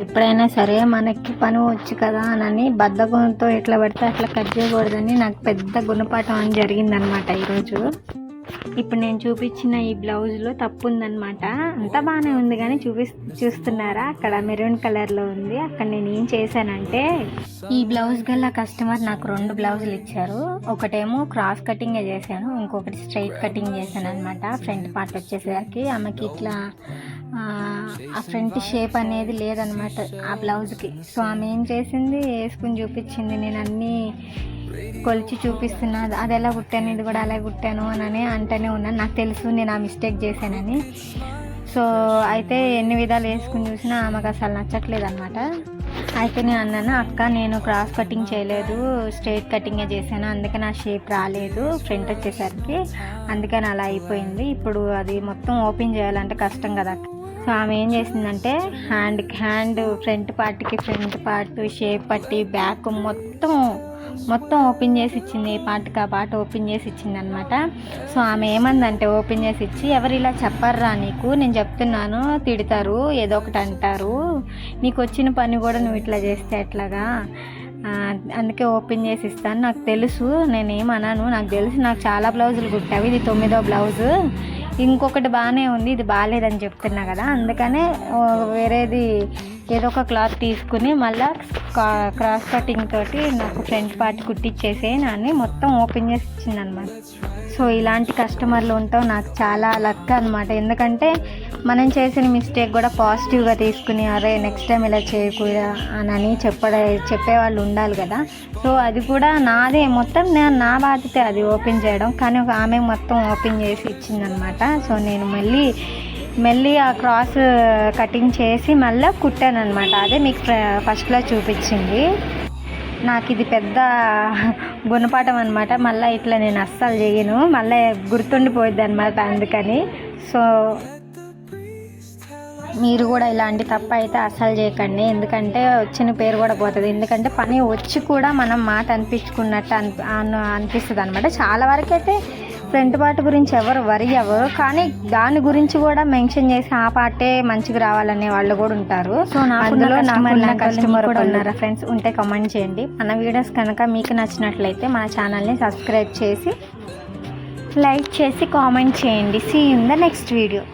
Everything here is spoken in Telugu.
ఎప్పుడైనా సరే మనకి పని వచ్చు కదా అని బద్ధకంతో ఎట్లా పడితే అట్లా కట్ చేయకూడదని నాకు పెద్ద గుణపాఠం అని జరిగిందనమాట ఈరోజు. ఇప్పుడు నేను చూపించిన ఈ బ్లౌజ్లో తప్పు ఉందనమాట. అంతా బాగానే ఉంది కానీ చూస్తున్నారా, అక్కడ మెరూన్ కలర్లో ఉంది. అక్కడ నేను ఏం చేశానంటే, ఈ బ్లౌజ్ గల కస్టమర్ నాకు 2 బ్లౌజులు ఇచ్చారు. ఒకటేమో క్రాస్ కటింగే చేశాను, ఇంకొకటి స్ట్రైట్ కటింగ్ చేశాను అనమాట. ఫ్రంట్ పార్ట్ వచ్చేసరికి ఆమెకి ఇట్లా ఆ ఫ్రంట్ షేప్ అనేది లేదనమాట ఆ బ్లౌజ్కి. సో ఆమె ఏం చేసింది, వేసుకుని చూపించింది. నేను అన్నీ కొలిచి చూపిస్తున్నా, అది ఎలా కుట్టాను, ఇది కూడా అలా కుట్టాను అని అంటూనే ఉన్నాను. నాకు తెలుసు నేను ఆ మిస్టేక్ చేశానని. సో అయితే ఎన్ని విధాలు వేసుకుని చూసినా ఆమెకు అసలు నచ్చట్లేదు అనమాట. అయితే నేను అన్నాను, అక్క నేను క్రాస్ కటింగ్ చేయలేదు, స్ట్రైట్ కటింగే చేశాను, అందుకే నా షేప్ రాలేదు ఫ్రంట్ వచ్చేసరికి, అందుకని అలా అయిపోయింది. ఇప్పుడు అది మొత్తం ఓపెన్ చేయాలంటే కష్టం కదా. సో ఆమె ఏం చేసిందంటే హ్యాండ్ ఫ్రంట్ పార్ట్కి ఫ్రంట్ పార్ట్ షేప్ పట్టి బ్యాక్ మొత్తం ఓపెన్ చేసి ఇచ్చింది. ఏ పార్ట్కి ఆ పార్ట్ ఓపెన్ చేసి ఇచ్చింది అనమాట. సో ఆమె ఏమందంటే ఓపెన్ చేసి ఇచ్చి, ఎవరు ఇలా చెప్పర్రా నీకు, నేను చెప్తున్నాను తిడతారు, ఏదో ఒకటి అంటారు, నీకు వచ్చిన పని కూడా నువ్వు ఇట్లా చేస్తే ఎట్లాగా, అందుకే ఓపెన్ చేసి ఇస్తాను, నాకు తెలుసు, నేనేమన్నాను, నాకు తెలుసు, నాకు చాలా బ్లౌజులు కుట్టావు, ఇది 9వ బ్లౌజు, ఇంకొకటి బాగానే ఉంది, ఇది బాగాలేదని చెప్తున్నా కదా, అందుకనే వేరేది ఏదో ఒక క్లాత్ తీసుకుని మళ్ళీ క్రాస్ కటింగ్ తోటి నాకు ఫ్రంట్ పార్ట్ కుట్టించేసి అని మొత్తం ఓపెన్ చేసి ఇచ్చింది అనమాట. సో ఇలాంటి కస్టమర్లు ఉంటాం నాకు చాలా లక్ అనమాట. ఎందుకంటే మనం చేసిన మిస్టేక్ కూడా పాజిటివ్గా తీసుకుని, అరే నెక్స్ట్ టైం ఇలా చేయకూడదా అని చెప్పేవాళ్ళు ఉండాలి కదా. సో అది కూడా నాదే, మొత్తం నా బాధ్యత అది ఓపెన్ చేయడం, కానీ ఒక ఆమె మొత్తం ఓపెన్ చేసి ఇచ్చిందనమాట. సో నేను మళ్ళీ ఆ క్రాస్ కటింగ్ చేసి మళ్ళీ కుట్టాను అనమాట. అదే మీకు ఫస్ట్లో చూపించింది. నాకు ఇది పెద్ద గుణపాఠం అనమాట. మళ్ళీ ఇట్లా నేను అస్సలు చేయను, మళ్ళీ గుర్తుండిపోద్ది అనమాట. అందుకని సో మీరు కూడా ఇలాంటి తప్పు అయితే అస్సలు చేయకండి, ఎందుకంటే వచ్చిన పేరు కూడా పోతుంది. ఎందుకంటే పని వచ్చి కూడా మనం మాట అనిపించుకున్నట్టు అనిపిస్తుంది అనమాట. చాలా వరకు అయితే ఫ్రంట్ పార్ట్ గురించి ఎవరు వరి అవ్వరు, కానీ దాని గురించి కూడా మెన్షన్ చేసి ఆ పార్టే మంచిగా రావాలనే వాళ్ళు కూడా ఉంటారు. సో అందులో కస్టమర్ కూడా ఉన్నారా ఫ్రెండ్స్, ఉంటే కామెంట్ చేయండి. మన వీడియోస్ కనుక మీకు నచ్చినట్లయితే మన ఛానల్ని సబ్స్క్రైబ్ చేసి లైక్ చేసి కామెంట్ చేయండి. See in the next video.